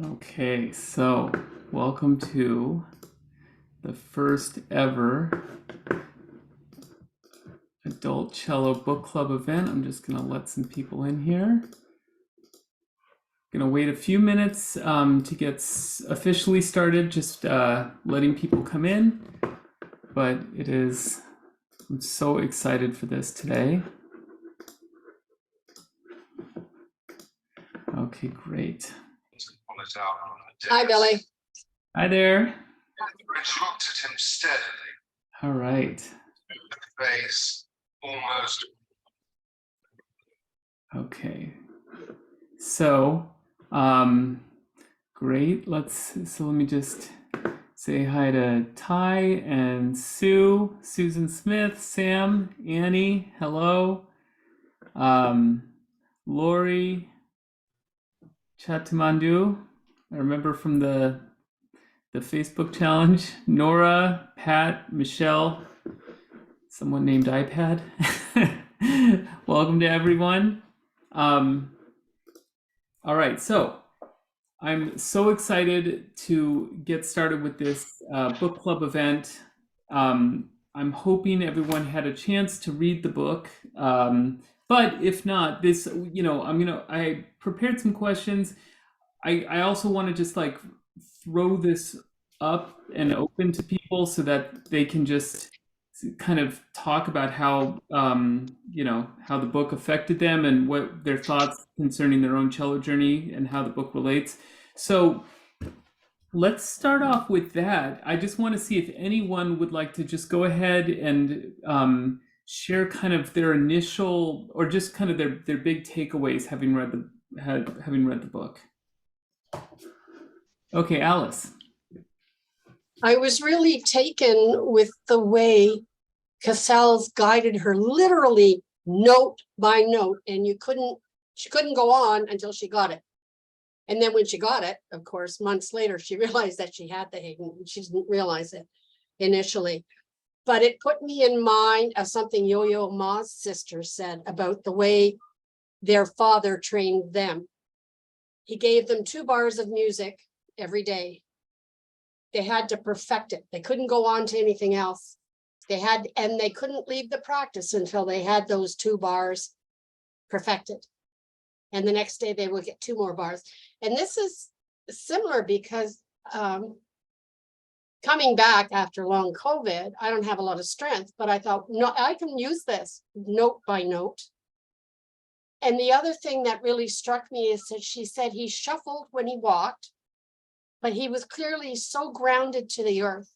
Okay, so welcome to the first ever adult cello book club event. I'm just gonna let some people in here. Gonna wait a few minutes to get officially started, just letting people come in. But I'm so excited for this today. Okay, great. Hi, Billy. Hi there. Rich looked at him steadily. All right. The face almost. Okay. So, great. So let me just say hi to Ty and Sue, Susan Smith, Sam, Annie, hello. Lori, Chatumandu, I remember from the Facebook challenge. Nora, Pat, Michelle, someone named iPad. Welcome to everyone. All right, so I'm so excited to get started with this book club event. I'm hoping everyone had a chance to read the book. But if not, I prepared some questions. I also want to just like throw this up and open to people so that they can just kind of talk about how how the book affected them and what their thoughts concerning their own cello journey and how the book relates. So let's start off with that. I just want to see if anyone would like to just go ahead and share kind of their initial or just kind of their big takeaways having read the book. Okay, Alice. I was really taken with the way Cassells guided her literally note by note, and she couldn't go on until she got it. And then when she got it, of course, months later, she realized that she had the Haydn, and she didn't realize it initially. But it put me in mind of something Yo-Yo Ma's sister said about the way their father trained them. He gave them 2 bars of music every day. They had to perfect it. They couldn't go on to anything else. And they couldn't leave the practice until they had those 2 bars perfected. And the next day they would get 2 more bars. And this is similar because coming back after long COVID, I don't have a lot of strength, but I thought, no, I can use this note by note. And the other thing that really struck me is that she said he shuffled when he walked, but he was clearly so grounded to the earth.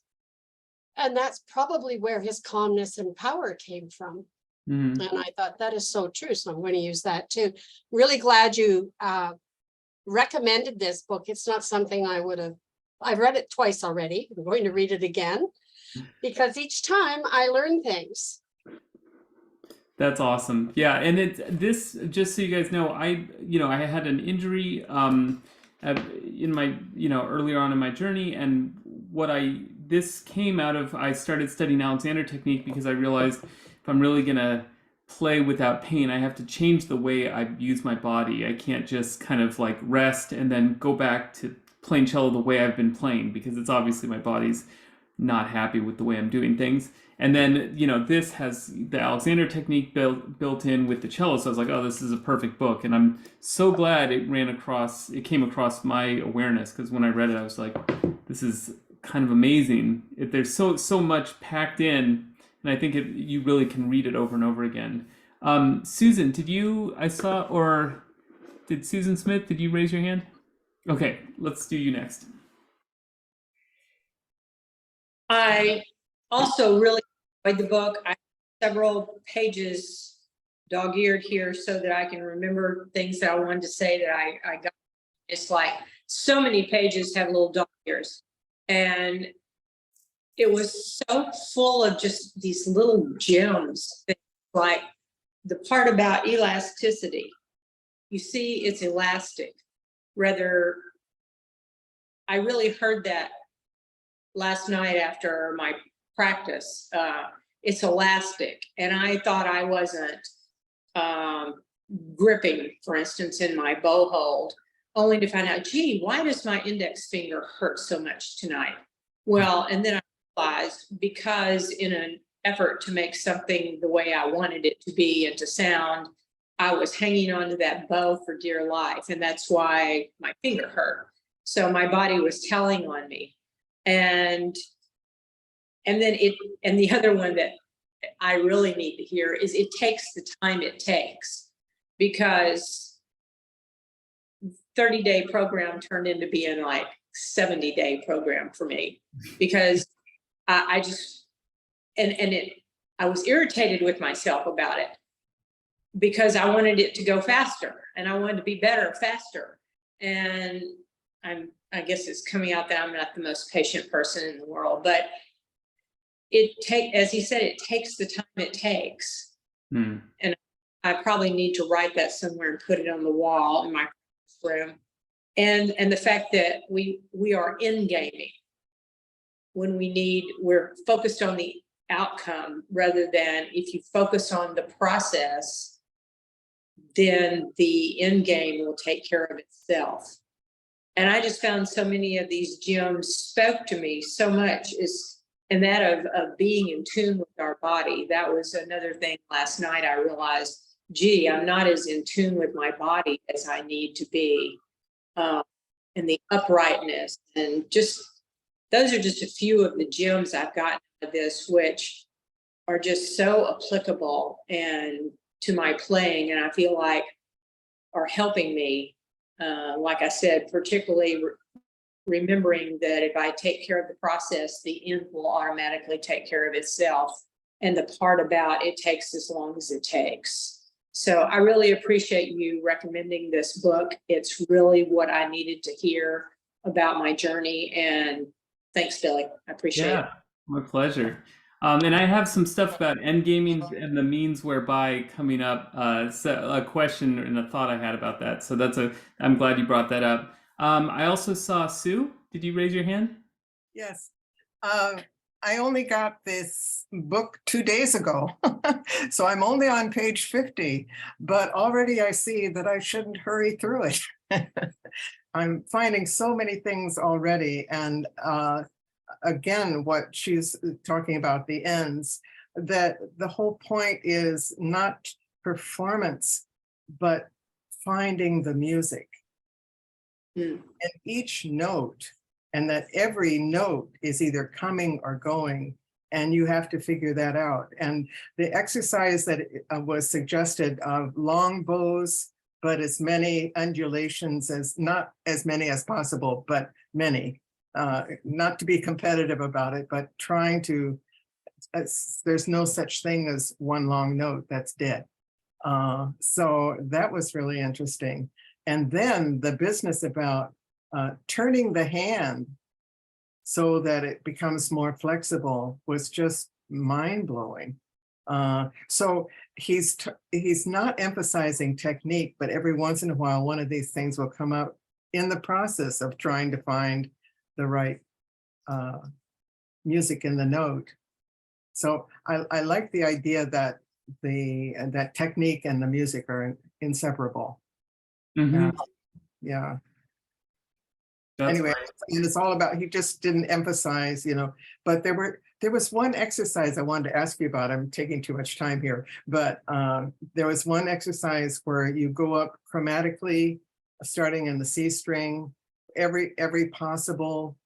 And that's probably where his calmness and power came from. Mm-hmm. And I thought that is so true. So I'm going to use that too. Really glad you recommended this book. It's not something I've read it twice already. I'm going to read it again because each time I learn things. That's awesome. Yeah, and this just so you guys know, I had an injury in my earlier on in my journey, and this came out of I started studying Alexander technique because I realized if I'm really gonna play without pain, I have to change the way I use my body. I can't just kind of like rest and then go back to playing cello the way I've been playing, because it's obviously my body's not happy with the way I'm doing things. And then, this has the Alexander technique built in with the cello. So I was like, oh, this is a perfect book. And I'm so glad it came across my awareness, because when I read it, I was like, this is kind of amazing. There's so much packed in, and I think you really can read it over and over again. Susan, did Susan Smith, did you raise your hand? Okay, let's do you next. I also really enjoyed the book. I have several pages dog-eared here so that I can remember things that I wanted to say that I got. It's like so many pages have little dog ears. And it was so full of just these little gems, like the part about elasticity. You see, it's elastic. I really heard that last night after my practice. It's elastic, and I thought I wasn't gripping, for instance, in my bow hold, only to find out, gee, why does my index finger hurt so much tonight? Well, and then I realized, because in an effort to make something the way I wanted it to be and to sound, I was hanging onto that bow for dear life. And that's why my finger hurt. So my body was telling on me. And then and the other one that I really need to hear is, it takes the time it takes, because 30-day program turned into being like 70-day program for me, because I just, I was irritated with myself about it, because I wanted it to go faster and I wanted to be better, faster. And I guess it's coming out that I'm not the most patient person in the world, but as he said, it takes the time it takes. And I probably need to write that somewhere and put it on the wall in my room. And the fact that we are in gaming when we're focused on the outcome, rather than, if you focus on the process, then the end game will take care of itself. And I just found so many of these gems spoke to me so much, and that of being in tune with our body. That was another thing last night. I realized, gee, I'm not as in tune with my body as I need to be. And the uprightness, and just, those are just a few of the gems I've gotten out of this, which are just so applicable and to my playing, and I feel like are helping me. Like I said, particularly remembering that if I take care of the process, the end will automatically take care of itself. And the part about it takes as long as it takes. So I really appreciate you recommending this book. It's really what I needed to hear about my journey. And thanks, Billy. I appreciate it. My pleasure. And I have some stuff about endgaming and the means whereby coming up. So a question and a thought I had about that. So I'm glad you brought that up. I also saw Sue. Did you raise your hand? Yes. I only got this book 2 days ago, so I'm only on page 50, but already I see that I shouldn't hurry through it. I'm finding so many things already. And again, what she's talking about, the ends, that the whole point is not performance, but finding the music. And each note, and that every note is either coming or going, and you have to figure that out. And the exercise that was suggested of long bows, but as many undulations as, not as many as possible, but many, not to be competitive about it, but trying to, there's no such thing as one long note that's dead. So that was really interesting. And then the business about turning the hand so that it becomes more flexible was just mind-blowing. So he's not emphasizing technique, but every once in a while, one of these things will come up in the process of trying to find the right music in the note. So I like the idea that that technique and the music are inseparable. Yeah. That's anyway, great. and it's all about, he just didn't emphasize, but there was one exercise I wanted to ask you about. I'm taking too much time here, but there was one exercise where you go up chromatically, starting in the C string, every possible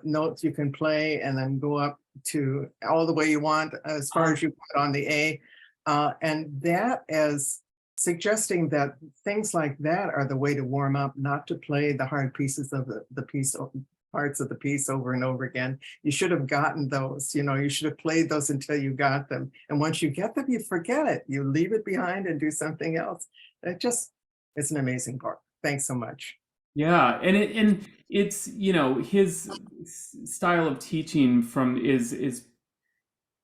notes you can play, and then go up to all the way you want as far as you put on the A. And that as suggesting that things like that are the way to warm up, not to play the hard pieces of the piece, parts of the piece over and over again. You should have gotten those, you should have played those until you got them. And once you get them, you forget it. You leave it behind and do something else. It's an amazing part. Thanks so much. Yeah, and it's his style of teaching is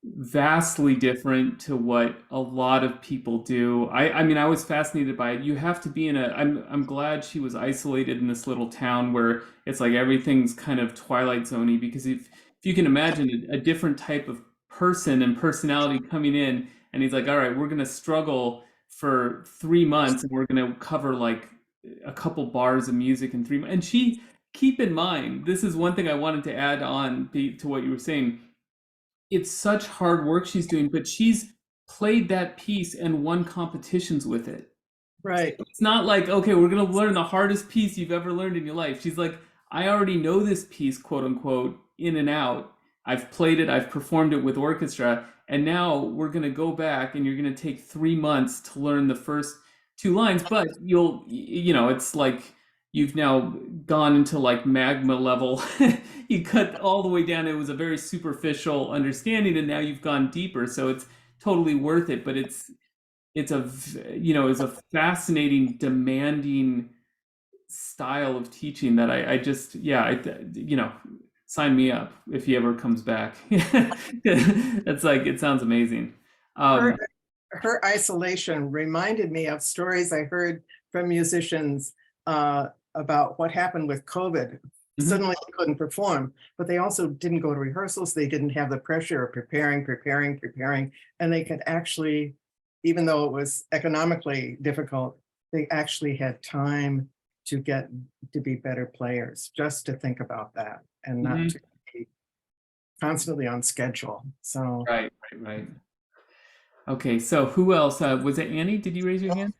vastly different to what a lot of people do. I mean, I was fascinated by it. You have to be I'm glad she was isolated in this little town where it's like everything's kind of Twilight Zone-y, because if you can imagine a different type of person and personality coming in, and he's like, all right, we're going to struggle for 3 months and we're going to cover like a couple bars of music in 3 months. And she, keep in mind, this is one thing I wanted to add on to what you were saying. It's such hard work she's doing, but she's played that piece and won competitions with it. Right. It's not like, okay, we're going to learn the hardest piece you've ever learned in your life. She's like, I already know this piece, quote unquote, in and out. I've played it, I've performed it with orchestra, and now we're going to go back and you're going to take 3 months to learn the first 2 lines, but it's like you've now gone into like magma level. You cut all the way down. It was a very superficial understanding, and now you've gone deeper. So it's totally worth it, but it's a fascinating, demanding style of teaching that I just, sign me up if he ever comes back. It's like, it sounds amazing. Her isolation reminded me of stories I heard from musicians about what happened with COVID. Suddenly they couldn't perform, but they also didn't go to rehearsals. They didn't have the pressure of preparing, and they could actually, even though it was economically difficult, they actually had time to get to be better players, just to think about that and not to be constantly on schedule. So Right. Okay, so who else? Was it Annie? Did you raise your hand?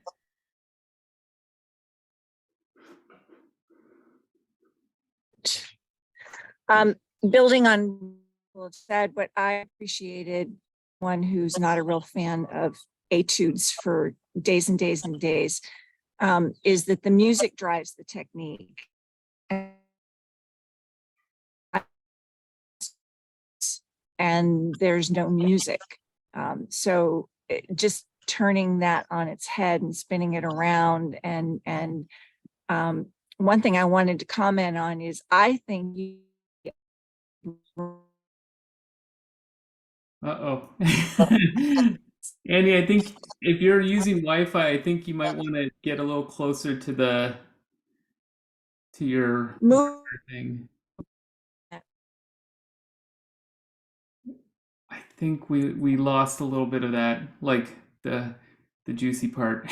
Building on what was said, what I appreciated, one who's not a real fan of etudes for days and days and days, is that the music drives the technique. And there's no music. So just turning that on its head and spinning it around. And one thing I wanted to comment on is I think you. Uh-oh. Annie, I think if you're using Wi-Fi, I think you might want to get a little closer to your thing. I think we lost a little bit of that, like the juicy part.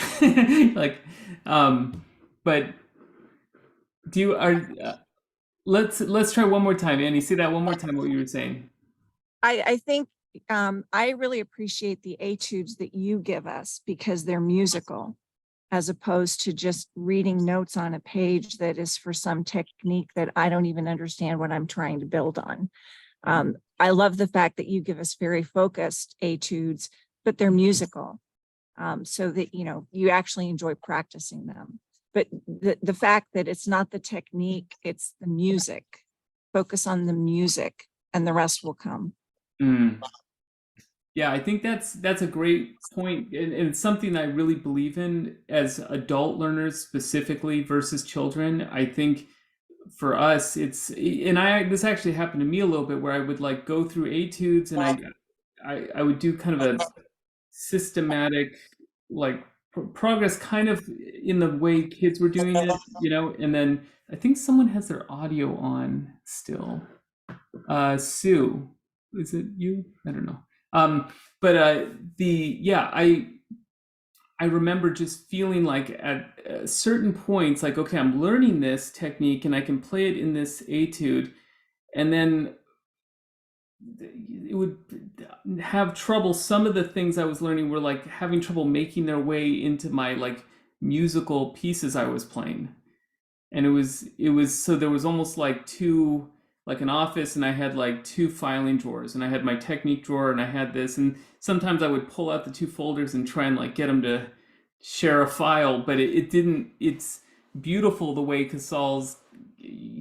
Like, but let's try one more time. Annie, say that one more time, what you were saying. I think I really appreciate the etudes that you give us because they're musical, as opposed to just reading notes on a page that is for some technique that I don't even understand what I'm trying to build on. I love the fact that you give us very focused etudes, but they're musical, so that you actually enjoy practicing them. But the fact that it's not the technique, it's the music. Focus on the music, and the rest will come. Yeah, I think that's a great point, and it's something I really believe in as adult learners specifically versus children. I think for us, this actually happened to me a little bit, where I would like go through etudes and I would do kind of a systematic like progress, kind of in the way kids were doing it, and then I think someone has their audio on still. Sue, is it you? I don't know. I remember just feeling like at certain points, like, okay, I'm learning this technique and I can play it in this etude, and then it would have trouble. Some of the things I was learning were like having trouble making their way into my like musical pieces I was playing. And it was so there was almost like an office, and I had like 2 filing drawers, and I had my technique drawer, and I had this, and sometimes I would pull out the 2 folders and try and like get them to share a file, but it didn't. It's beautiful the way Casals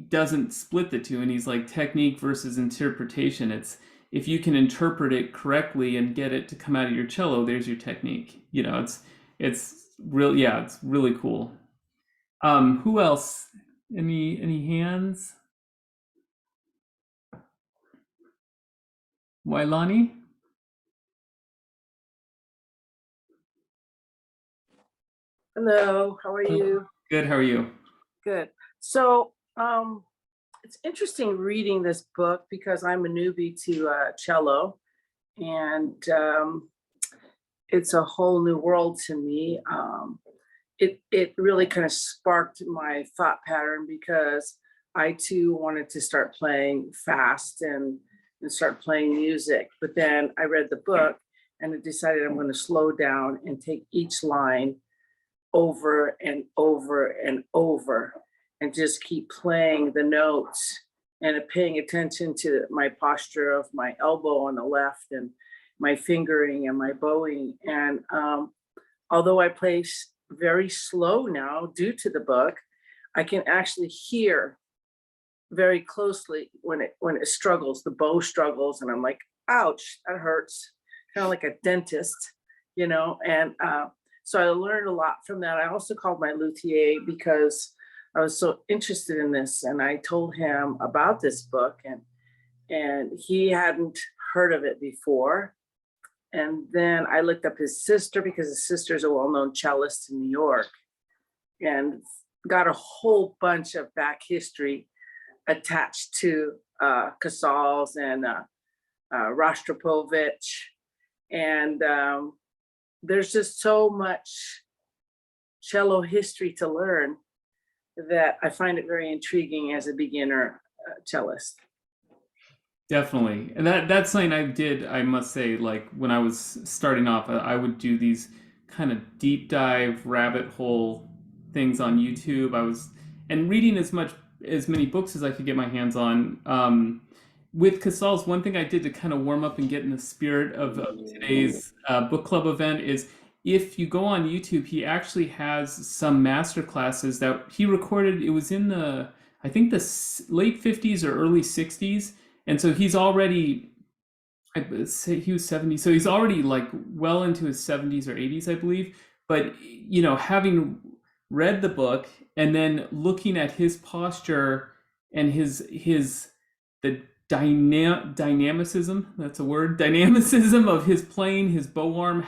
doesn't split the two, and he's like technique versus interpretation. It's if you can interpret it correctly and get it to come out of your cello, there's your technique. It's really cool. Who else? Any hands? Wailani? Hello, how are you? Good, how are you? Good. So it's interesting reading this book because I'm a newbie to cello, and it's a whole new world to me. it really kind of sparked my thought pattern, because I too wanted to start playing fast and start playing music. But then I read the book and I decided I'm going to slow down and take each line over and over and over and just keep playing the notes and paying attention to my posture of my elbow on the left and my fingering and my bowing. And although I play very slow now due to the book, I can actually hear very closely when it struggles, the bow struggles, and I'm like, ouch, that hurts, kind of like a dentist, you know. And so I learned a lot from that. I also called my luthier because I was so interested in this, and I told him about this book, and he hadn't heard of it before. And then I looked up his sister, because his sister is a well-known cellist in New York, and got a whole bunch of back history attached to Casals and Rostropovich. And there's just so much cello history to learn that I find it very intriguing as a beginner cellist. Definitely. And that's something I did, I must say, like when I was starting off, I would do these kind of deep dive rabbit hole things on YouTube. And reading as many books as I could get my hands on. With Casals, one thing I did to kind of warm up and get in the spirit of today's book club event is, if you go on YouTube, he actually has some masterclasses that he recorded. It was in I think the late 50s or early 60s. And so he's already, I'd say he was 70. So he's already like well into his 70s or 80s, I believe. But, you know, having read the book and then looking at his posture and the dynamicism, that's a word, dynamicism of his playing, his bow arm,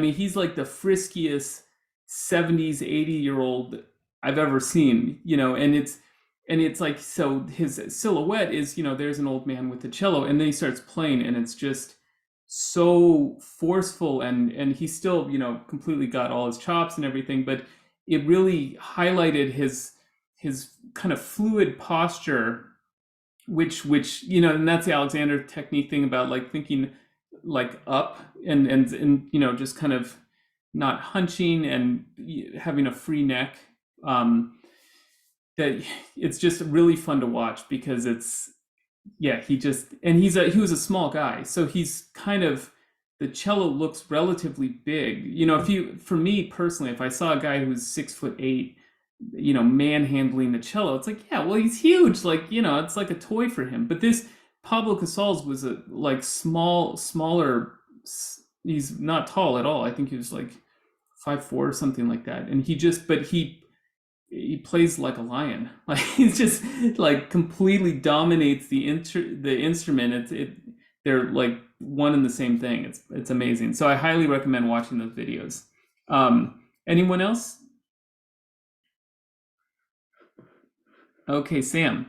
he's like the friskiest 70s, 80-year-old I've ever seen, you know. And it's like, so his silhouette is, you know, there's an old man with the cello, and then he starts playing, and it's just so forceful, and he still, you know, completely got all his chops and everything, but it really highlighted his kind of fluid posture, which you know, and that's the Alexander technique thing about like thinking like up and you know, just kind of not hunching and having a free neck. That it's just really fun to watch, because he was a small guy, so he's kind of, the cello looks relatively big. You know, for me personally, if I saw a guy who's 6'8", you know, manhandling the cello, it's like, yeah, well, he's huge, like, you know, it's like a toy for him. But this Pablo Casals was a like smaller. He's not tall at all. I think he was like 5'4" or something like that, and he plays like a lion. Like, he's just like completely dominates the instrument. They're like one and the same thing. It's amazing. So I highly recommend watching those videos. Anyone else? Okay, Sam.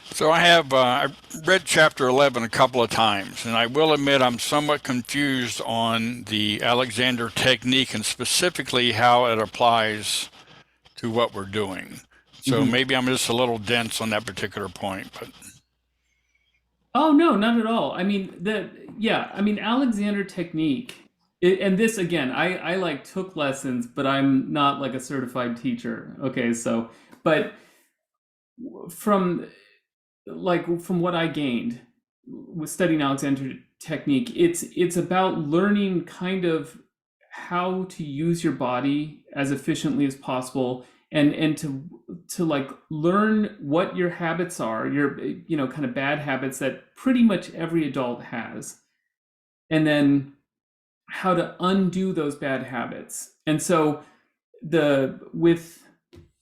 So I read chapter 11 a couple of times, and I will admit I'm somewhat confused on the Alexander technique, and specifically how it applies to what we're doing. So maybe I'm just a little dense on that particular point, but. Oh, no, not at all. I mean, Alexander technique, and this again, I like took lessons, but I'm not like a certified teacher. Okay, so, but from what I gained with studying Alexander technique, it's about learning kind of how to use your body as efficiently as possible, and to like learn what your habits are, your, you know, kind of bad habits that pretty much every adult has, and then how to undo those bad habits. And so with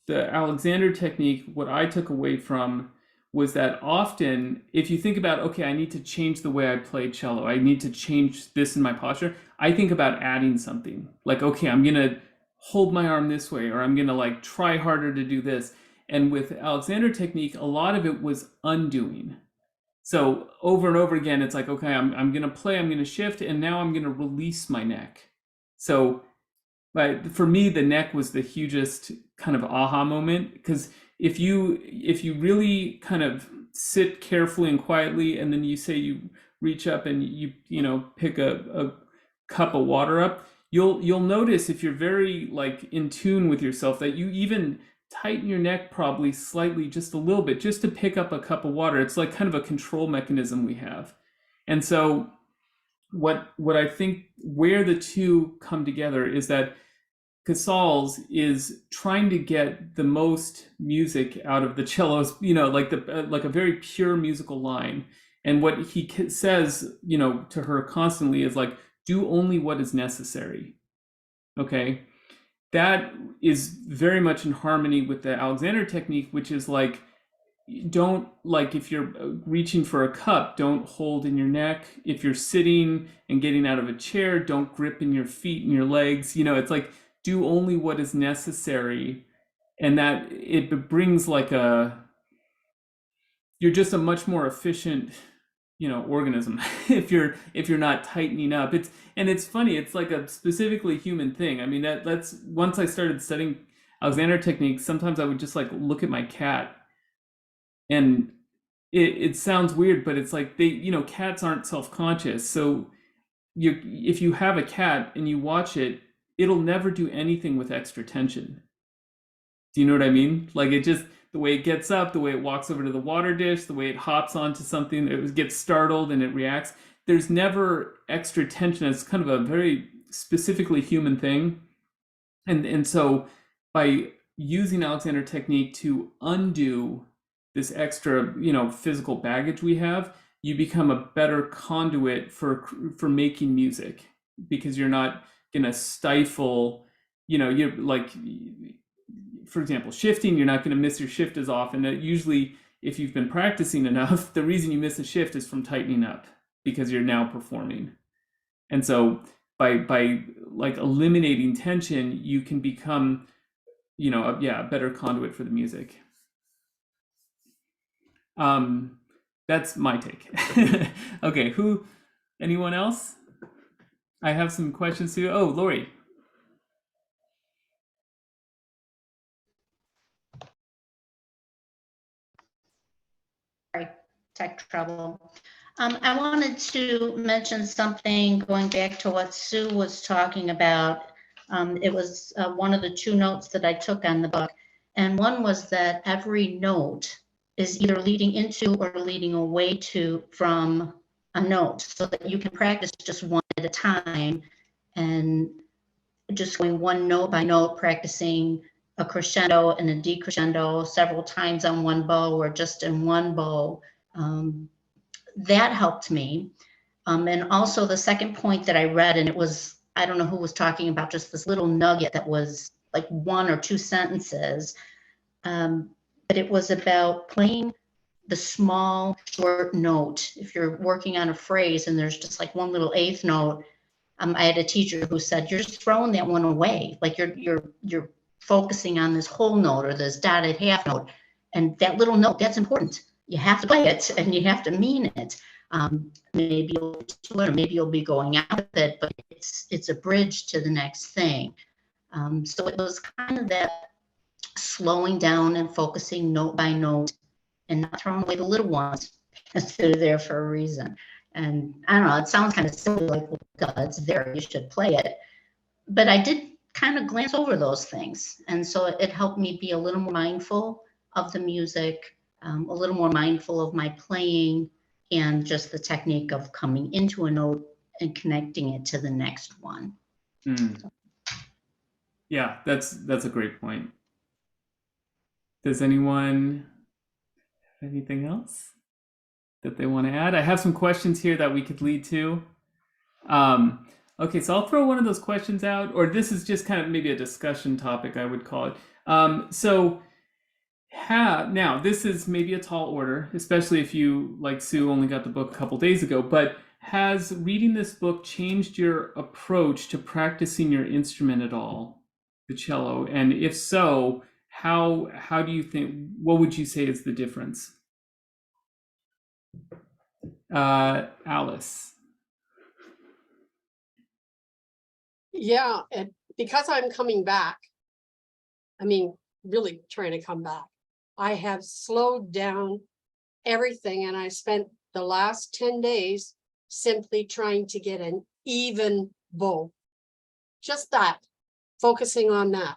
the Alexander technique, what I took away from was that often, if you think about, okay, I need to change the way I play cello, I need to change this in my posture, I think about adding something. Like, okay, I'm going to hold my arm this way, or I'm going to like try harder to do this. And with Alexander technique, a lot of it was undoing. So over and over again, it's like, okay, I'm going to play, I'm going to shift, and now I'm going to release my neck. So but for me, the neck was the hugest kind of aha moment, because if you really kind of sit carefully and quietly, and then you say you reach up and you pick a cup of water up, you'll notice, if you're very like in tune with yourself, that you even tighten your neck probably slightly, just a little bit, just to pick up a cup of water. It's like kind of a control mechanism we have. And so what I think where the two come together is that Casals is trying to get the most music out of the cellos, like a very pure musical line. And what he says, to her constantly is like, do only what is necessary. Okay. That is very much in harmony with the Alexander technique, which is like, don't, like, if you're reaching for a cup, don't hold in your neck. If you're sitting and getting out of a chair, don't grip in your feet and your legs. It's like, do only what is necessary. And that it brings like you're just a much more efficient, organism if you're not tightening up. It's funny, it's like a specifically human thing. I mean, that's once I started studying Alexander techniques, sometimes I would just like look at my cat, and it sounds weird, but it's like cats aren't self-conscious. So if you have a cat and you watch it, it'll never do anything with extra tension. Do you know what I mean? Like, it just, the way it gets up, the way it walks over to the water dish, the way it hops onto something, it gets startled and it reacts. There's never extra tension. It's kind of a very specifically human thing. And so by using Alexander technique to undo this extra, physical baggage we have, you become a better conduit for making music, because you're not going to stifle, you're like, for example, shifting, you're not going to miss your shift as often. Usually, if you've been practicing enough, the reason you miss a shift is from tightening up, because you're now performing. And so by like eliminating tension, you can become, a better conduit for the music. That's my take. Okay, anyone else? I have some questions too. Oh, Lori. Tech trouble. I wanted to mention something going back to what Sue was talking about. It was one of the two notes that I took on the book. And one was that every note is either leading into or leading away from a note, so that you can practice just one at a time, and just going one note by note, practicing a crescendo and a decrescendo several times on one bow or just in one bow. That helped me. And also the second point that I read, and it was, I don't know who was talking about, just this little nugget that was like one or two sentences, but it was about playing the small short note. If you're working on a phrase and there's just like one little eighth note, I had a teacher who said, you're just throwing that one away. Like you're focusing on this whole note or this dotted half note, and that little note, that's important. You have to play it and you have to mean it. Maybe you'll do it, or maybe you'll be going out with it, but it's a bridge to the next thing. So it was kind of that slowing down and focusing note by note, and not throwing away the little ones, because they're there for a reason. And I don't know, it sounds kind of silly, like, well, duh, it's there, you should play it. But I did kind of glance over those things. And so it helped me be a little more mindful of the music, a little more mindful of my playing, and just the technique of coming into a note and connecting it to the next one. Yeah, that's a great point. Does anyone have anything else that they want to add? I have some questions here that we could lead to. Okay, so I'll throw one of those questions out, or this is just kind of maybe a discussion topic, I would call it. Now, this is maybe a tall order, especially if you, like Sue, only got the book a couple days ago, but has reading this book changed your approach to practicing your instrument at all, the cello? And if so, how do you think, what would you say is the difference? Alice. Yeah, because I'm coming back, I mean, really trying to come back, I have slowed down everything, and I spent the last 10 days simply trying to get an even bow. Just that, focusing on that.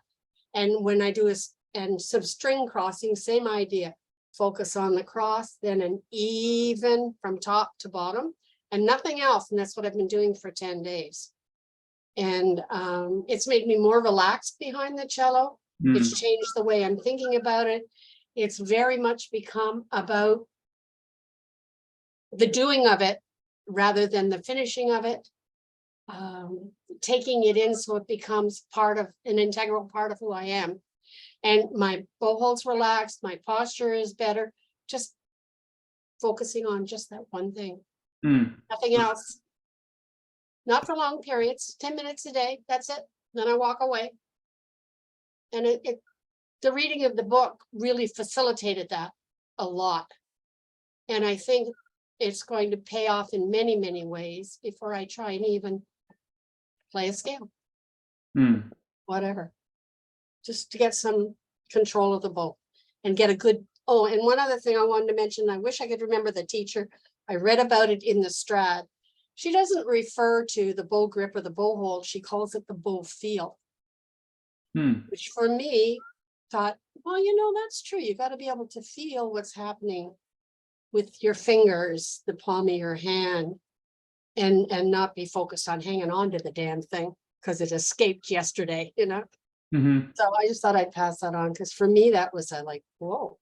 And when I do and some string crossing, same idea. Focus on the cross, then an even from top to bottom, and nothing else. And that's what I've been doing for 10 days. And it's made me more relaxed behind the cello. It's changed the way I'm thinking about it. It's very much become about the doing of it rather than the finishing of it. Taking it in so it becomes part of an integral part of who I am. And my bow hold's relaxed, my posture is better, just focusing on just that one thing. Nothing else. Not for long periods, 10 minutes a day, that's it. Then I walk away. And the reading of the book really facilitated that a lot. And I think it's going to pay off in many, many ways before I try and even play a scale. Whatever. Just to get some control of the bow and get a good, oh, and one other thing I wanted to mention, I wish I could remember the teacher. I read about it in the Strad. She doesn't refer to the bow grip or the bow hold. She calls it the bow feel. Which for me thought, well, you know, that's true. You got to be able to feel what's happening with your fingers, the palm of your hand, and not be focused on hanging on to the damn thing because it escaped yesterday, you know? So I just thought I'd pass that on because for me, that was a like, whoa.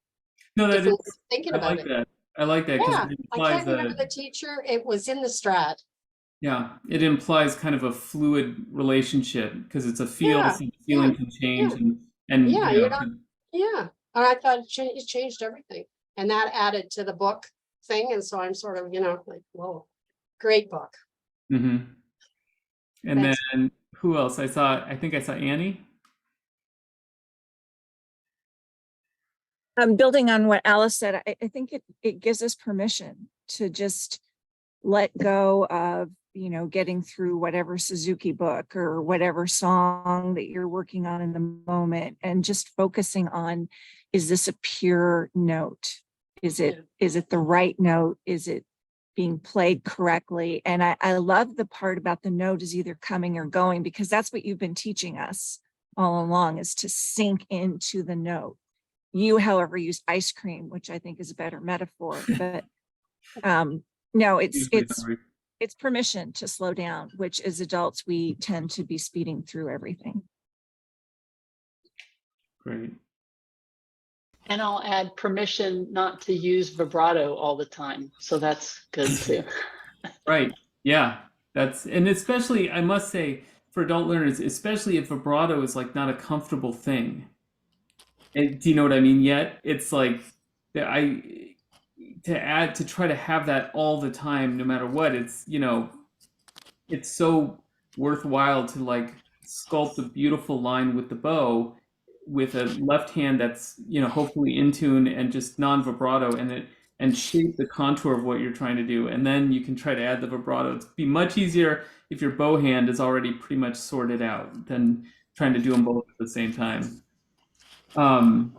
No, that different is, way of thinking I about like it. that. I like that because Yeah, it I implies can't remember the teacher. It was in the Strat. yeah, it implies kind of a fluid relationship because it's a feel, Yeah, so the yeah, feeling can change, yeah. and Yeah, you you're know, not, yeah. And I thought it changed everything. And that added to the book thing. And so I'm sort of, you know, like, whoa, great book. and Thanks. then who else? I think I saw Annie. Building on what Alice said, I think it gives us permission to just let go of, you know, getting through whatever Suzuki book or whatever song that you're working on in the moment and just focusing on, is this a pure note? Is it the right note? Is it being played correctly? And I love the part about the note is either coming or going, because that's what you've been teaching us all along, is to sink into the note. You, however, use ice cream, which I think is a better metaphor, but no, it's permission to slow down, which as adults, we tend to be speeding through everything. Great. And I'll add permission not to use vibrato all the time. So that's good too. Right. Yeah. And especially, I must say, for adult learners, especially if vibrato is like not a comfortable thing. And, do you know what I mean? Yet it's like to try to have that all the time, no matter what. It's, you know, it's so worthwhile to like sculpt a beautiful line with the bow with a left hand that's, you know, hopefully in tune and just non-vibrato, and shape the contour of what you're trying to do, and then you can try to add the vibrato. It'd be much easier if your bow hand is already pretty much sorted out than trying to do them both at the same time. Oh,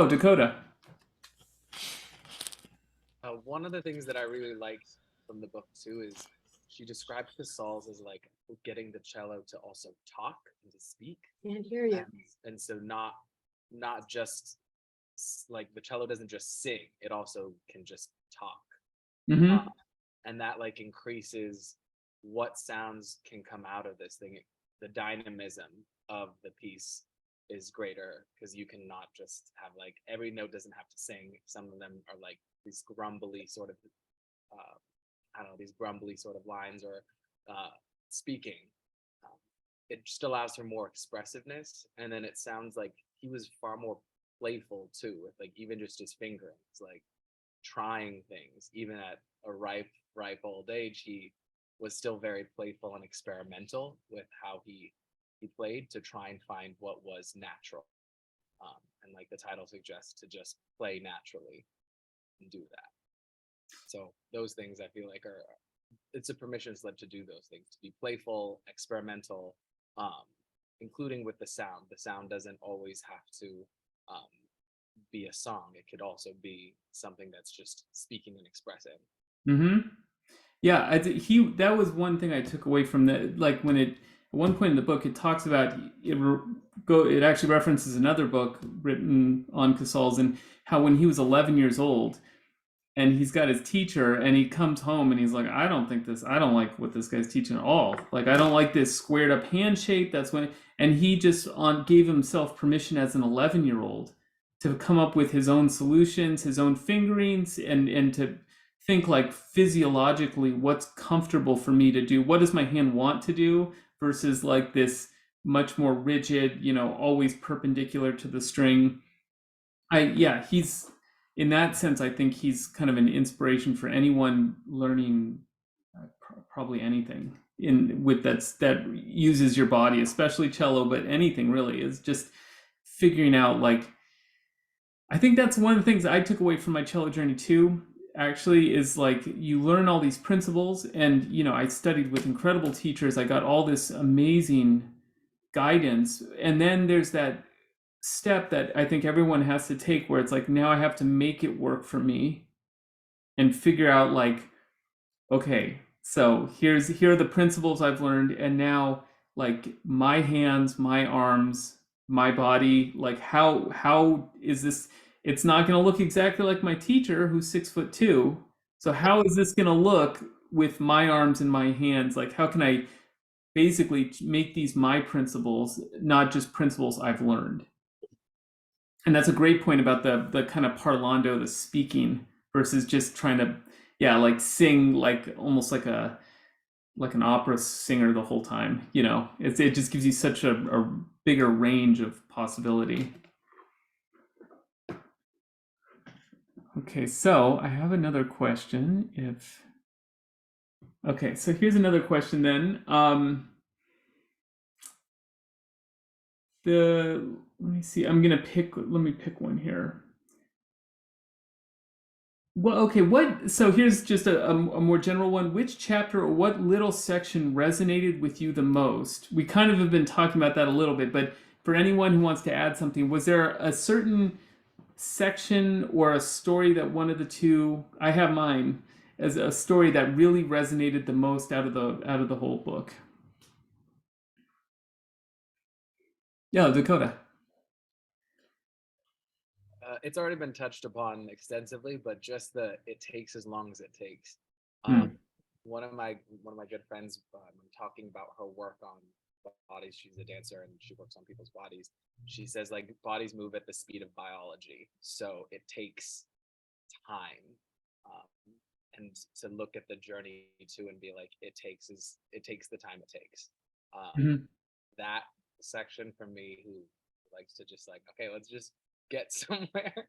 Dakota. One of the things that I really liked from the book too is she described the Sauls as like getting the cello to also talk and to speak. Can't hear you. And so not just like the cello doesn't just sing, it also can just talk. And that like increases what sounds can come out of this thing. The dynamism of the piece is greater because you cannot just have like every note doesn't have to sing. Some of them are like these grumbly sort of I don't know, these grumbly sort of lines or speaking. It just allows for more expressiveness, and then it sounds like he was far more playful too, with like even just his fingerings, like trying things. Even at a ripe old age, he was still very playful and experimental with how he played to try and find what was natural. And like the title suggests, to just play naturally and do that. So those things I feel like it's a permission slip to do those things, to be playful, experimental, including with the sound. The sound doesn't always have to be a song. It could also be something that's just speaking and expressing. Mm-hmm. Yeah, that was one thing I took away from the, like, when it, at one point in the book, it talks about, it actually references another book written on Casals, and how when he was 11 years old, and he's got his teacher, and he comes home and he's like, I don't like what this guy's teaching at all. Like, I don't like this squared up handshake. That's when, and he just gave himself permission as an 11-year-old to come up with his own solutions, his own fingerings, and to think, like, physiologically, what's comfortable for me to do? What does my hand want to do versus like this much more rigid, always perpendicular to the string. He's, in that sense, I think he's kind of an inspiration for anyone learning probably anything that uses your body, especially cello, but anything really, is just figuring out, like, I think that's one of the things I took away from my cello journey too, actually, is like, you learn all these principles, and I studied with incredible teachers. I got all this amazing guidance, and then there's that step that I think everyone has to take, where it's like, now I have to make it work for me and figure out, like, okay, so here are the principles I've learned, and now, like, my hands, my arms, my body, like, how is this? It's not going to look exactly like my teacher, who's 6'2". So how is this going to look with my arms and my hands? Like, how can I basically make these my principles, not just principles I've learned? And that's a great point about the kind of parlando, the speaking, versus just trying to, like, sing, like, almost like an opera singer the whole time. It just gives you such a bigger range of possibility. Okay, so I have another question. Okay, so here's another question then. Let me see. Let me pick one here. Well, okay, so here's just a more general one. Which chapter or what little section resonated with you the most? We kind of have been talking about that a little bit, but for anyone who wants to add something, was there a certain section or a story that one of the two, I have mine as a story that really resonated the most out of the whole book? Yeah, Dakota. It's already been touched upon extensively, but just it takes as long as it takes. One of my good friends, talking about her work on bodies, she's a dancer and she works on people's bodies. She says, like, bodies move at the speed of biology, so it takes time, and to look at the journey too and be like, it takes the time it takes. That section for me, who likes to just, like, okay, let's just get somewhere.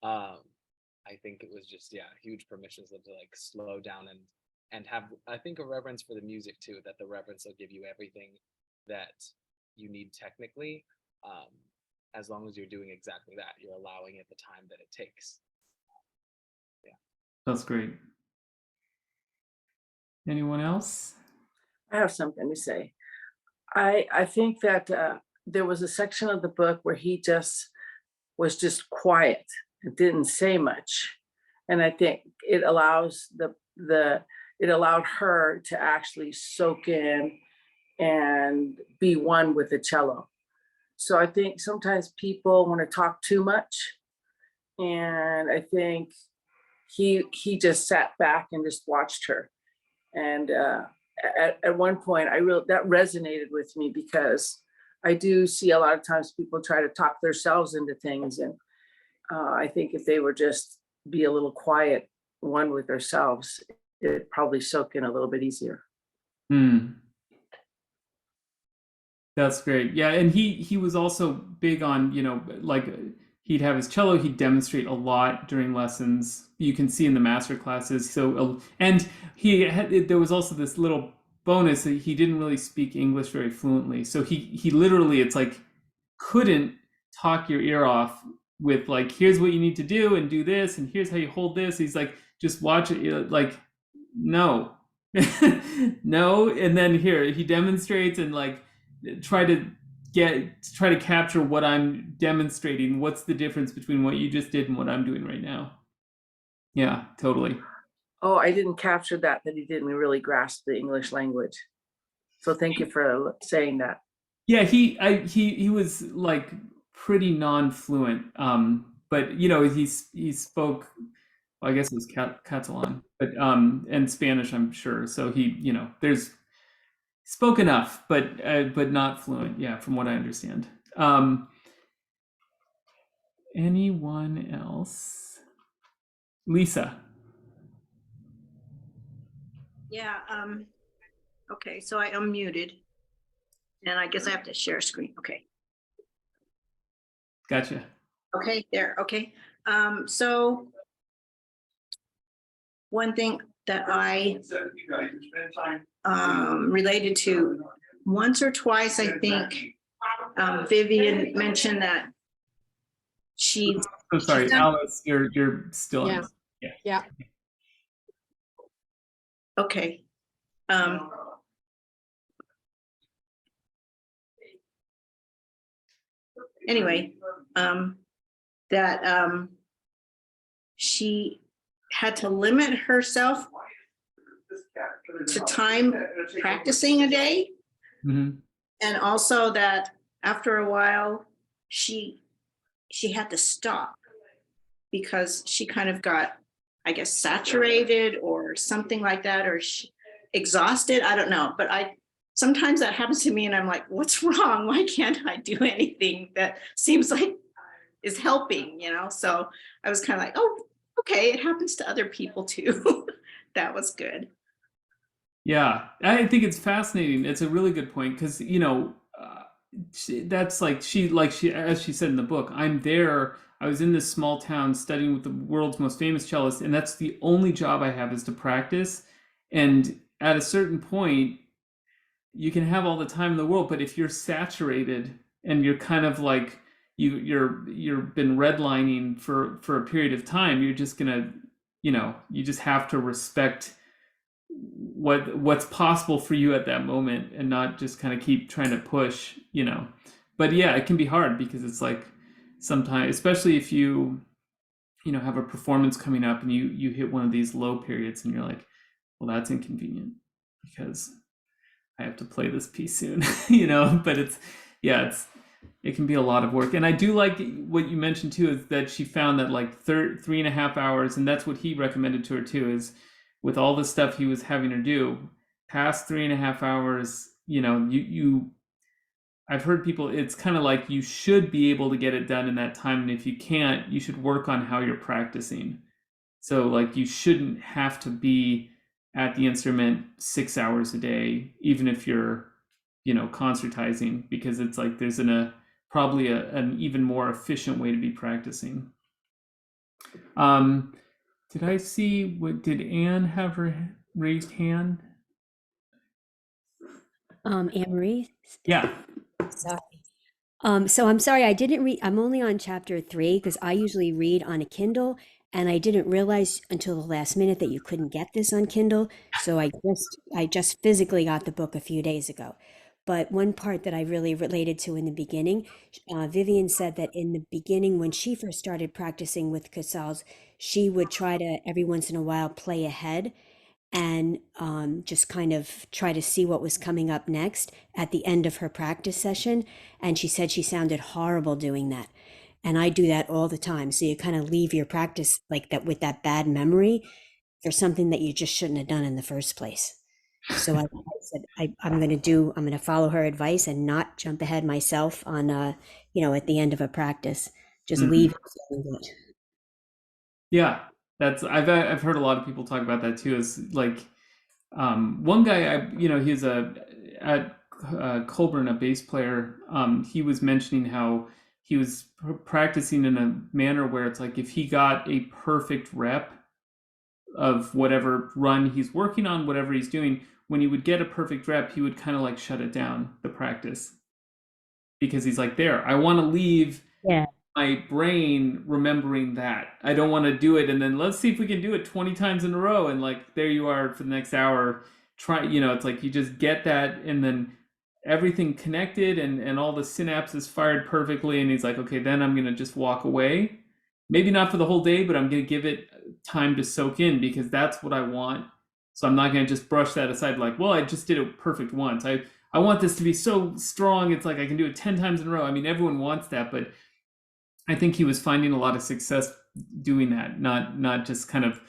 I think it was just, huge permission slip to, like, slow down and have, I think, a reverence for the music too, that the reverence will give you everything that you need technically, as long as you're doing exactly that, you're allowing it the time that it takes. That's great. Anyone else? I have something to say. I think that there was a section of the book where he was just quiet and didn't say much, and I think it allows it allowed her to actually soak in and be one with the cello. So I think sometimes people want to talk too much, and I think he just sat back and just watched her. And at one point, that resonated with me, because I do see a lot of times people try to talk themselves into things, and I think if they were just be a little quiet, one with themselves, it'd probably soak in a little bit easier. That's great. Yeah, and he was also big on, like, he'd have his cello, he'd demonstrate a lot during lessons. You can see in the masterclasses. So, and there was also this little bonus that he didn't really speak English very fluently. So he literally, it's like, couldn't talk your ear off with, like, here's what you need to do and do this, and here's how you hold this. He's like, just watch it, like, no. No, and then here he demonstrates, and, like, try to capture what I'm demonstrating. What's the difference between what you just did and what I'm doing right now? Yeah, totally. Oh, I didn't capture that he didn't really grasp the English language. So thank you for saying that. Yeah, he was like pretty non-fluent, but he spoke. Well, I guess it was Catalan, but and Spanish, I'm sure. So he there's spoke enough, but not fluent. Yeah, from what I understand. Anyone else? Lisa. Yeah, okay, so I unmuted. And I guess I have to share screen. Okay. Gotcha. Okay, there. Okay. So one thing that I related to once or twice, I think Vivien mentioned that she. I'm sorry, Alice, you're still Yeah. on. Yeah. Yeah. Okay. Anyway, that she had to limit herself to time practicing a day. Mm-hmm. And also that after a while, she had to stop because she kind of got, I guess, saturated or something like that, or exhausted. I don't know. But sometimes that happens to me and I'm like, what's wrong? Why can't I do anything that seems like is helping, So I was kind of like, oh, okay, it happens to other people too. That was good. Yeah, I think it's fascinating. It's a really good point because that's like she as she said in the book. I'm there. I was in this small town studying with the world's most famous cellist, and that's the only job I have is to practice. And at a certain point, you can have all the time in the world, but if you're saturated and you're kind of like you've been redlining for a period of time, you're just gonna you just have to respect what's possible for you at that moment and not just kind of keep trying to push. But yeah, it can be hard because it's like sometimes, especially if you have a performance coming up and you hit one of these low periods and you're like, well, that's inconvenient because I have to play this piece soon. But it can be a lot of work. And I do like what you mentioned too, is that she found that like 3.5 hours, and that's what he recommended to her too, is with all the stuff he was having her do, past 3.5 hours, I've heard people, it's kind of like you should be able to get it done in that time. And if you can't, you should work on how you're practicing. So like you shouldn't have to be at the instrument 6 hours a day, even if you're, concertizing, because it's like there's probably an even more efficient way to be practicing. Did I see did Anne have her raised hand? Anne-Marie? Yeah. Sorry. So I'm sorry, I didn't read, I'm only on chapter 3 because I usually read on a Kindle, and I didn't realize until the last minute that you couldn't get this on Kindle. So I just physically got the book a few days ago. But one part that I really related to in the beginning, Vivien said that in the beginning, when she first started practicing with Casals, she would try to every once in a while play ahead and just kind of try to see what was coming up next at the end of her practice session. And she said she sounded horrible doing that. And I do that all the time. So you kind of leave your practice like that with that bad memory for something that you just shouldn't have done in the first place. So I said, I'm going to follow her advice and not jump ahead myself on, at the end of a practice, just leave it feeling good. Yeah, I've heard a lot of people talk about that too. Is like one guy, he's at Colburn, a bass player. He was mentioning how he was practicing in a manner where it's like if he got a perfect rep of whatever run he's working on, whatever he's doing, when he would get a perfect rep, he would kind of like shut it down, the practice, because he's like, there, I want to leave my brain remembering that. I don't want to do it and then let's see if we can do it 20 times in a row and like there you are for the next hour. Try, it's like you just get that, and then everything connected and all the synapses fired perfectly, and he's like, okay, then I'm gonna just walk away. Maybe not for the whole day, but I'm gonna give it time to soak in because that's what I want. So I'm not gonna just brush that aside like, well, I just did it perfect once. I want this to be so strong, it's like I can do it 10 times in a row. I mean, everyone wants that, but I think he was finding a lot of success doing that, not just kind of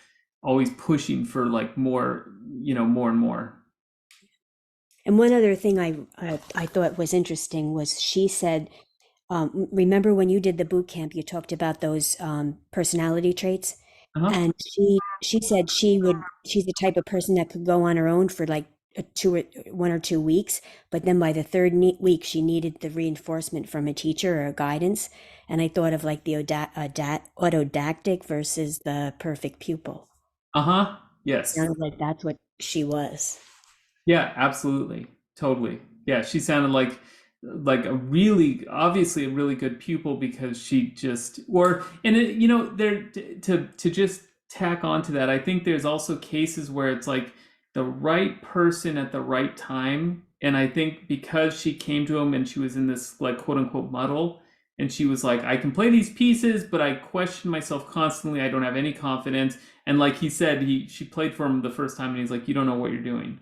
always pushing for like more, more and more. And one other thing I thought was interesting was she said, remember when you did the boot camp, you talked about those personality traits, and she said she's the type of person that could go on her own for like 1 or 2 weeks, but then by the third week she needed the reinforcement from a teacher or guidance. And I thought of like the autodactic versus the perfect pupil. Yes. Sounded like that's what she was. Yeah, absolutely. Totally. Yeah, she sounded like obviously a really good pupil because she just, there to just tack onto that, I think there's also cases where it's like the right person at the right time. And I think because she came to him and she was in this like quote unquote muddle, and she was like, I can play these pieces, but I question myself constantly. I don't have any confidence. And like he said, she played for him the first time and he's like, you don't know what you're doing.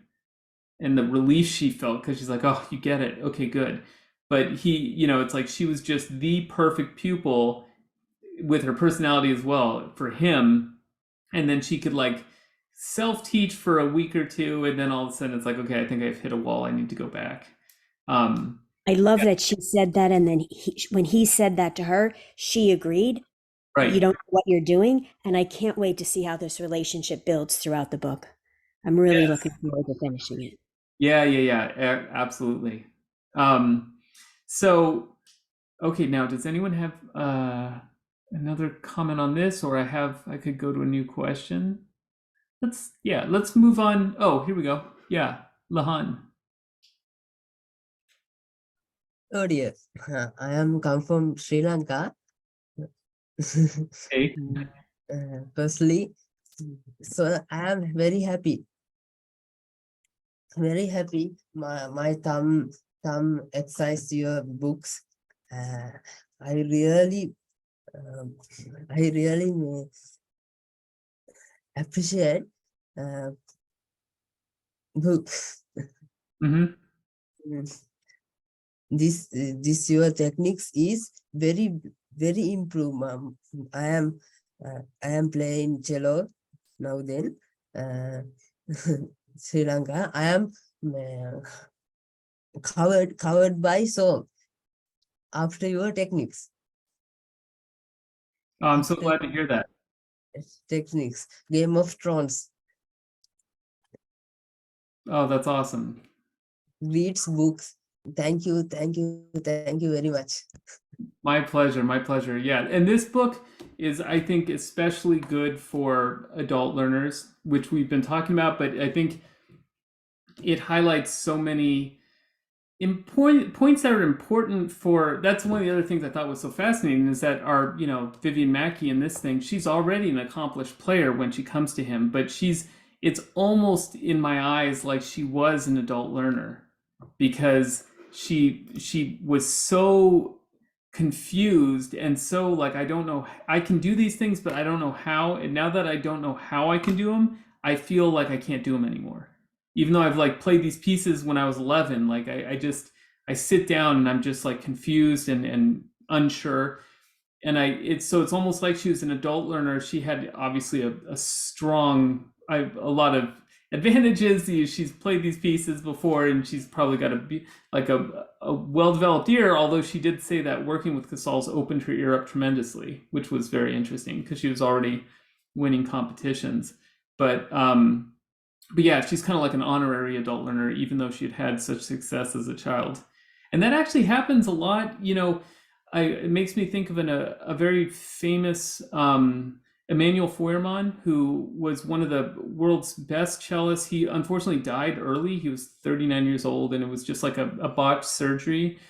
And the relief she felt because she's like, oh, you get it. Okay, good. But it's like she was just the perfect pupil with her personality as well for him. And then she could like self-teach for a week or two. And then all of a sudden it's like, okay, I think I've hit a wall. I need to go back. I love that she said that. And then when he said that to her, she agreed. Right. You don't know what you're doing. And I can't wait to see how this relationship builds throughout the book. I'm really looking forward to finishing it. Yeah, absolutely. So, okay, now does anyone have another comment on this, or I could go to a new question? Let's move on. Oh, here we go. Yeah, Lahan. Oh dear, I am come from Sri Lanka. Hey. Firstly, so I am very happy. Very happy. My thumb exercise your books. I really appreciate books. This your techniques is very improved. I am playing cello now. Then Sri Lanka. I am covered by song after your techniques. Oh, I'm so glad to hear that. Techniques, Game of Thrones. Oh, that's awesome. Reads books. Thank you very much. My pleasure. Yeah, and this book is, I think, especially good for adult learners, which we've been talking about, but I think it highlights so many points that are important for, that's one of the other things I thought was so fascinating is that our, Vivien Mackie in this thing, she's already an accomplished player when she comes to him, but it's almost in my eyes like she was an adult learner because she was so confused and so like, I don't know, I can do these things, but I don't know how. And now that I don't know how I can do them, I feel like I can't do them anymore. Even though I've like played these pieces when I was 11, like I sit down and I'm just like confused and unsure. And it's almost like she was an adult learner. She had obviously a strong, a lot of advantages. She's played these pieces before and she's probably got a well-developed ear, although she did say that working with Casals opened her ear up tremendously, which was very interesting because she was already winning competitions. But yeah, she's kind of like an honorary adult learner, even though she had such success as a child. And that actually happens a lot. It makes me think of a very famous Emanuel Feuermann, who was one of the world's best cellists. He unfortunately died early. He was 39 years old, and it was just like a botched surgery.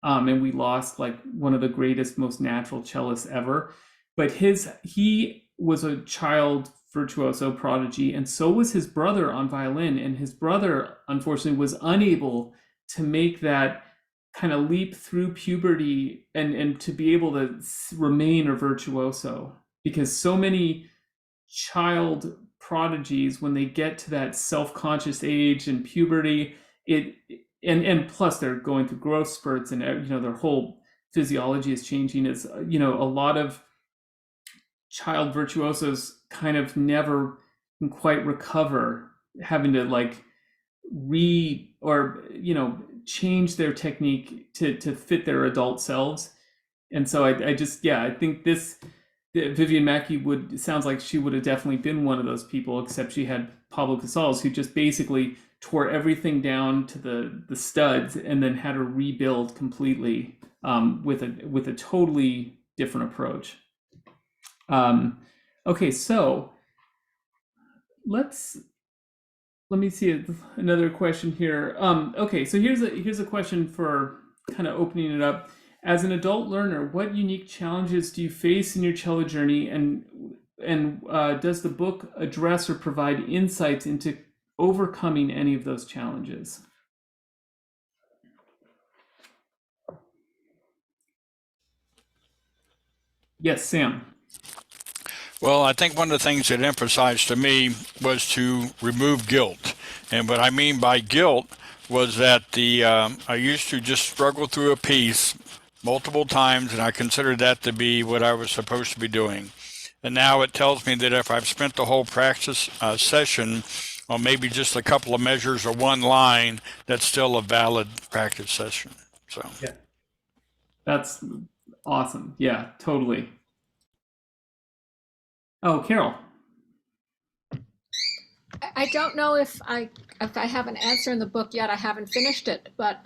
And we lost like one of the greatest, most natural cellists ever. But he was a child virtuoso prodigy, and so was his brother on violin. And his brother, unfortunately, was unable to make that kind of leap through puberty and to be able to remain a virtuoso, because so many child prodigies, when they get to that self-conscious age and puberty, and plus they're going through growth spurts, and their whole physiology is changing. It's a lot of child virtuosos kind of never can quite recover, having to like change their technique to fit their adult selves. And so I think Vivien Mackie sounds like she would have definitely been one of those people, except she had Pablo Casals, who just basically tore everything down to the studs and then had to rebuild completely with a totally different approach. Okay, so let me see another question here. Okay, so here's a question for kind of opening it up. As an adult learner, what unique challenges do you face in your cello journey, and does the book address or provide insights into overcoming any of those challenges? Yes, Sam. Well, I think one of the things it emphasized to me was to remove guilt. And what I mean by guilt was that I used to just struggle through a piece multiple times, and I considered that to be what I was supposed to be doing. And now it tells me that if I've spent the whole practice session on maybe just a couple of measures or one line, that's still a valid practice session. So yeah, that's awesome. Yeah, totally. Oh, Carol. I don't know if I have an answer in the book yet. I haven't finished it, but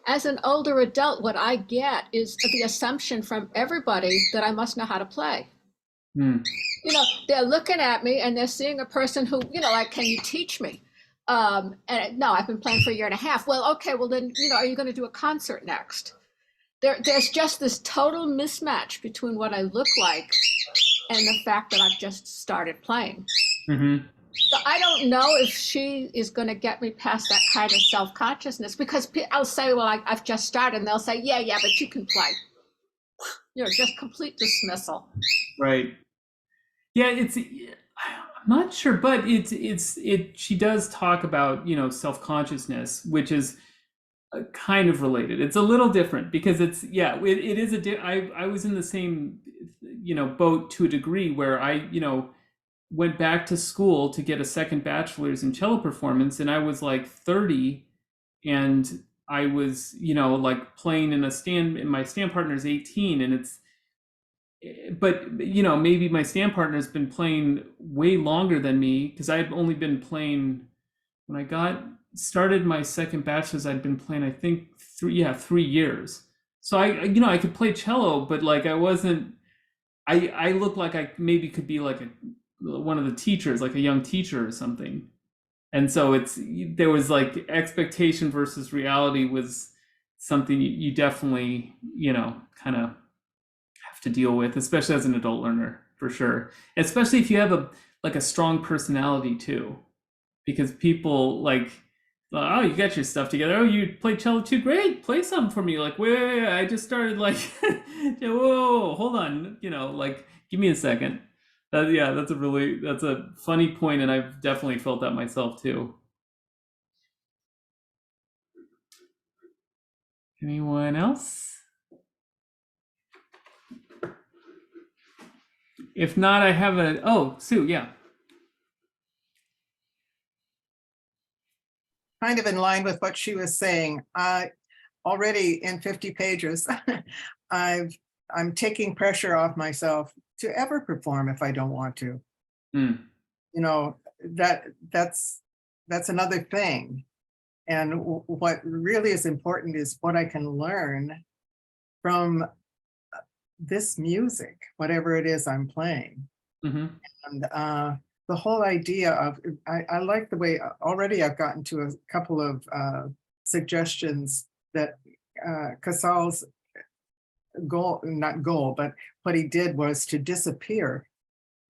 as an older adult, what I get is the assumption from everybody that I must know how to play. They're looking at me and they're seeing a person who, like, can you teach me? And no, I've been playing for a year and a half. Well, okay, well then, are you going to do a concert next? There's just this total mismatch between what I look like and the fact that I've just started playing. Mm-hmm. So I don't know if she is going to get me past that kind of self-consciousness, because I'll say, well, I've just started, and they'll say, yeah, but you can play. Just complete dismissal. Right. Yeah, I'm not sure, but she does talk about, self-consciousness, which is kind of related. It's a little different because it is I was in the same, boat to a degree, where I, went back to school to get a second bachelor's in cello performance, and I was like 30, and I was, like playing in my stand partner's 18, and but maybe my stand partner's been playing way longer than me, because I had only been playing when I started my second bachelor's. I'd been playing, I think 3 years. So I could play cello, but like I wasn't. I looked like I maybe could be like one of the teachers, like a young teacher or something. And so there was like expectation versus reality was something you definitely, kind of have to deal with, especially as an adult learner, for sure. Especially if you have a strong personality too, because people like, oh, you got your stuff together. Oh, you play cello too? Great. Play something for me. Like, wait, I just started, like, whoa, hold on. Like, give me a second. That's a funny point, and I've definitely felt that myself too. Anyone else? If not, I have Sue, yeah. Kind of in line with what she was saying. Already in 50 pages, I'm taking pressure off myself to ever perform if I don't want to. That's another thing. And what really is important is what I can learn from this music, whatever it is I'm playing. Mm-hmm. And the whole idea of, I like the way already I've gotten to a couple of suggestions that Casals' not goal, but what he did was to disappear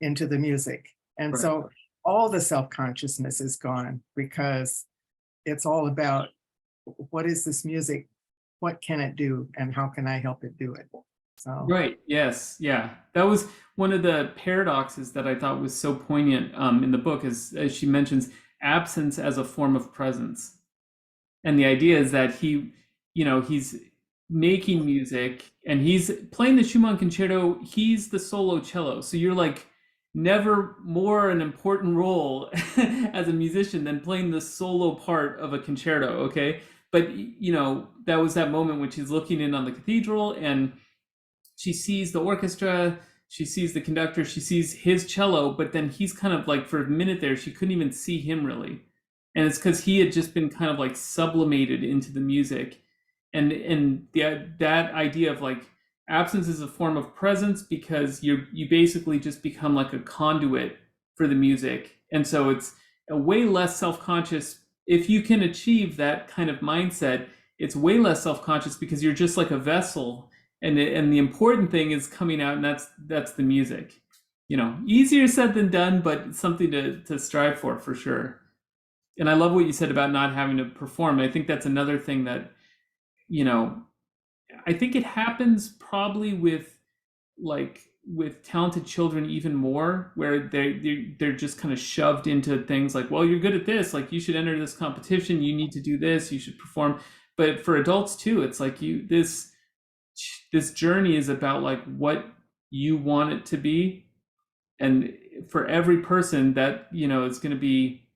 into the music. And Right. So all the self-consciousness is gone, because it's all about what is this music? What can it do? And how can I help it do it? So, Right. Yes. Yeah. That was one of the paradoxes that I thought was so poignant in the book, as she mentions absence as a form of presence. And the idea is that he's making music and he's playing the Schumann concerto. He's the solo cello. So you're like never more an important role as a musician than playing the solo part of a concerto. Okay. But, that was that moment when she's looking in on the cathedral and she sees the orchestra, she sees the conductor, she sees his cello, but then he's kind of like, for a minute there, she couldn't even see him really. And it's because he had just been kind of like sublimated into the music. And that idea of like absence is a form of presence because you basically just become like a conduit for the music. And so it's a way less self-conscious. If you can achieve that kind of mindset, it's way less self-conscious because you're just like a vessel, and the important thing is coming out, and that's the music. Easier said than done, but something to strive for sure. And I love what you said about not having to perform. I think that's another thing that, I think it happens probably with talented children even more, where they're just kind of shoved into things like, well, you're good at this, like you should enter this competition, you need to do this, you should perform. But for adults too, it's like this journey is about like what you want it to be, and for every person that is going to be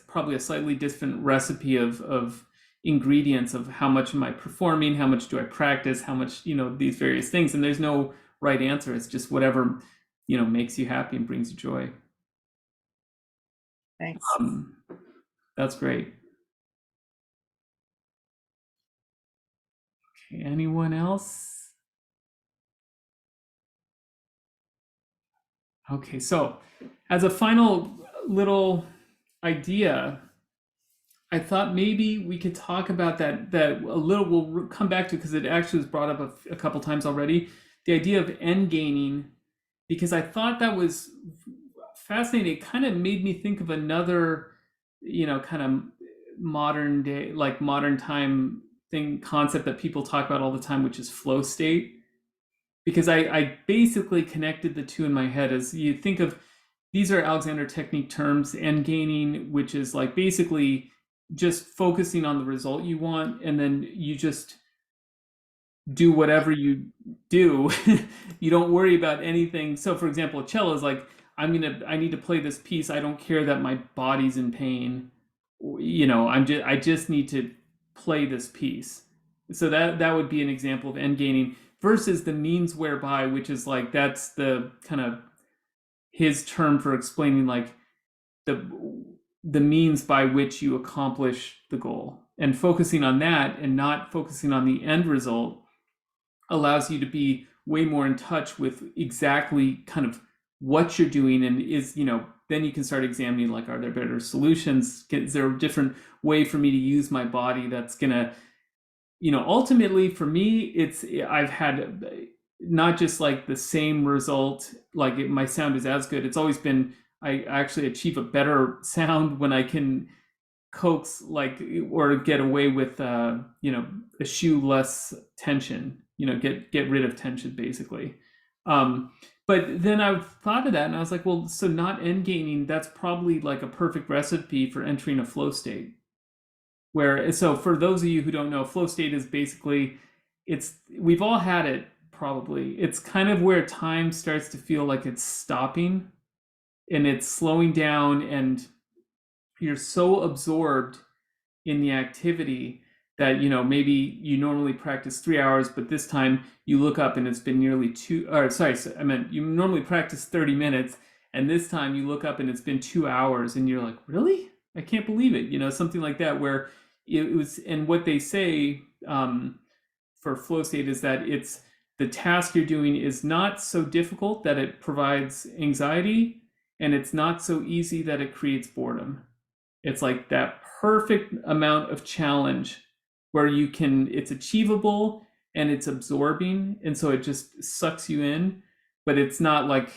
probably a slightly different recipe of ingredients of how much am I performing, how much do I practice, how much these various things, and there's no right answer. It's just whatever makes you happy and brings you joy. Thanks. That's great. Okay, anyone else? Okay, so as a final little idea, I thought maybe we could talk about that a little. We'll come back to because it actually was brought up a couple times already. The idea of end gaining, because I thought that was fascinating. It kind of made me think of another, kind of modern day, like modern time concept that people talk about all the time, which is flow state. Because I basically connected the two in my head as you think of, these are Alexander technique terms, end gaining, which is like basically just focusing on the result you want, and then you just do whatever you do. You don't worry about anything. So for example, a cello is like, I need to play this piece. I don't care that my body's in pain. I just need to play this piece. So that would be an example of end gaining, versus the means whereby, which is like, that's the kind of his term for explaining like the means by which you accomplish the goal, and focusing on that and not focusing on the end result allows you to be way more in touch with exactly kind of what you're doing, and then you can start examining like, are there better solutions? Is there a different way for me to use my body that's gonna, ultimately for me, I've had not just like the same result, like my sound is as good. It's always been, I actually achieve a better sound when I can coax or get away with eschew less tension, get rid of tension basically. But then I've thought of that and I was like, well, so not end gaining, that's probably like a perfect recipe for entering a flow state. So for those of you who don't know, flow state is basically, we've all had it probably. It's kind of where time starts to feel like it's stopping and it's slowing down, and you're so absorbed in the activity that maybe you normally practice 3 hours, but this time you look up and it's been nearly you normally practice 30 minutes, and this time you look up and it's been 2 hours, and you're like, really? I can't believe it, something like that, where it was. And what they say for flow state is that it's the task you're doing is not so difficult that it provides anxiety, and it's not so easy that it creates boredom. It's like that perfect amount of challenge where it's achievable and it's absorbing, and so it just sucks you in, but it's not like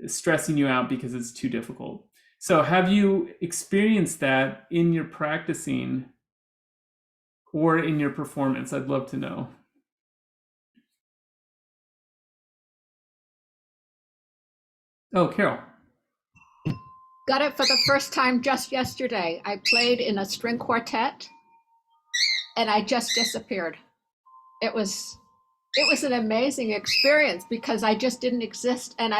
stressing you out because it's too difficult. So have you experienced that in your practicing, or in your performance? I'd love to know. Oh, Carol. Got it for the first time just yesterday. I played in a string quartet and I just disappeared. It was an amazing experience because I just didn't exist. And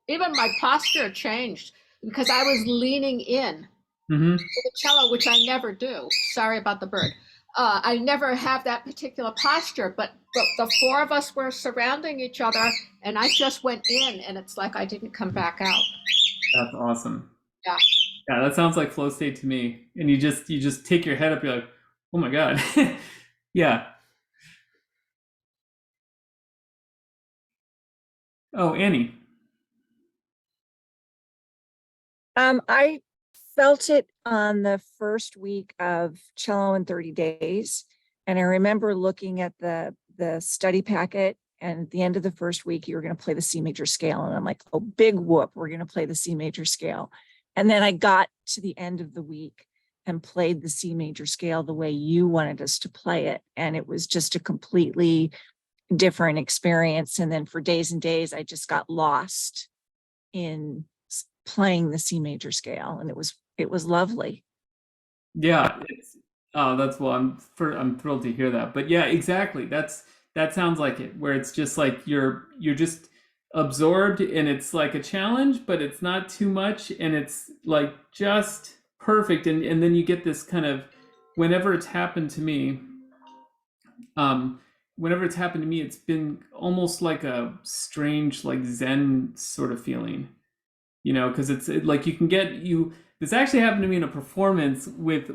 even my posture changed because I was leaning in to the cello, which I never do. Sorry about the bird. I never have that particular posture, but the four of us were surrounding each other and I just went in and it's like I didn't come back out. That's awesome. Yeah. Yeah, that sounds like flow state to me. And you just take your head up, you're like, oh my God. Yeah. Oh, Annie. I felt it on the first week of Cello in 30 Days. And I remember looking at the study packet, and at the end of the first week, you were going to play the C major scale. And I'm like, oh, big whoop, we're going to play the C major scale. And then I got to the end of the week and played the C major scale the way you wanted us to play it. And it was just a completely different experience. And then for days and days, I just got lost in playing the C major scale, and it was lovely. Yeah, that's well. I'm thrilled to hear that. But yeah, exactly. That sounds like it, where it's just like you're just absorbed, and it's like a challenge, but it's not too much, and it's like just perfect. And then you get this kind of, whenever it's happened to me, it's been almost like a strange, like Zen sort of feeling, because like you can get this actually happened to me in a performance with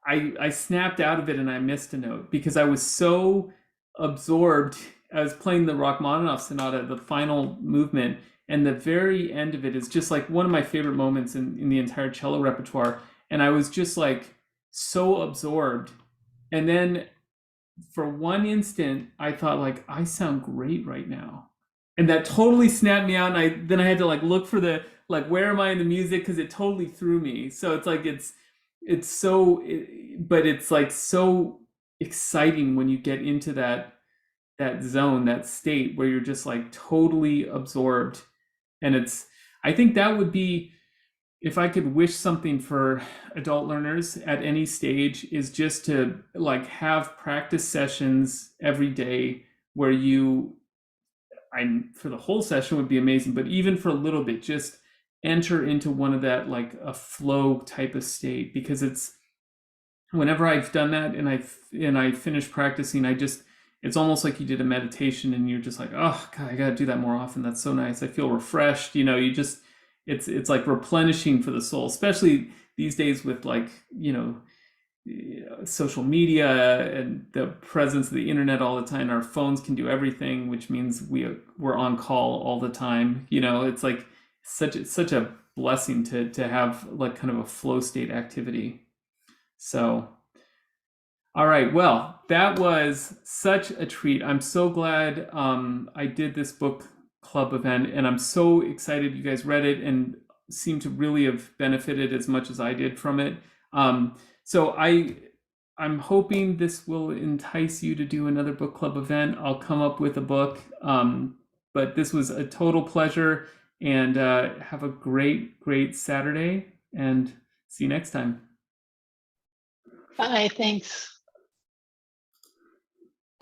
I snapped out of it and I missed a note because I was so absorbed. I was playing the Rachmaninoff Sonata, the final movement, and the very end of it is just like one of my favorite moments in the entire cello repertoire. And I was just like so absorbed. And then for one instant, I thought like, I sound great right now. And that totally snapped me out. And then I had to like look for the, like, where am I in the music? Because it totally threw me. So it's like, but it's like so exciting when you get into that zone, that state where you're just like totally absorbed. And I think that would be, if I could wish something for adult learners at any stage, is just to like have practice sessions every day where for the whole session would be amazing, but even for a little bit, just enter into one of that, like a flow type of state, because whenever I've done that and I finish practicing, it's almost like you did a meditation and you're just like, oh God, I got to do that more often. That's so nice. I feel refreshed. It's like replenishing for the soul, especially these days with like, social media and the presence of the internet all the time. Our phones can do everything, which means we're on call all the time. It's like such a blessing to have like kind of a flow state activity. So, all right, well, that was such a treat. I'm so glad I did this book club event, and I'm so excited you guys read it and seem to really have benefited as much as I did from it. So I'm hoping this will entice you to do another book club event. I'll come up with a book, but this was a total pleasure, and have a great Saturday, and see you next time. Bye, thanks.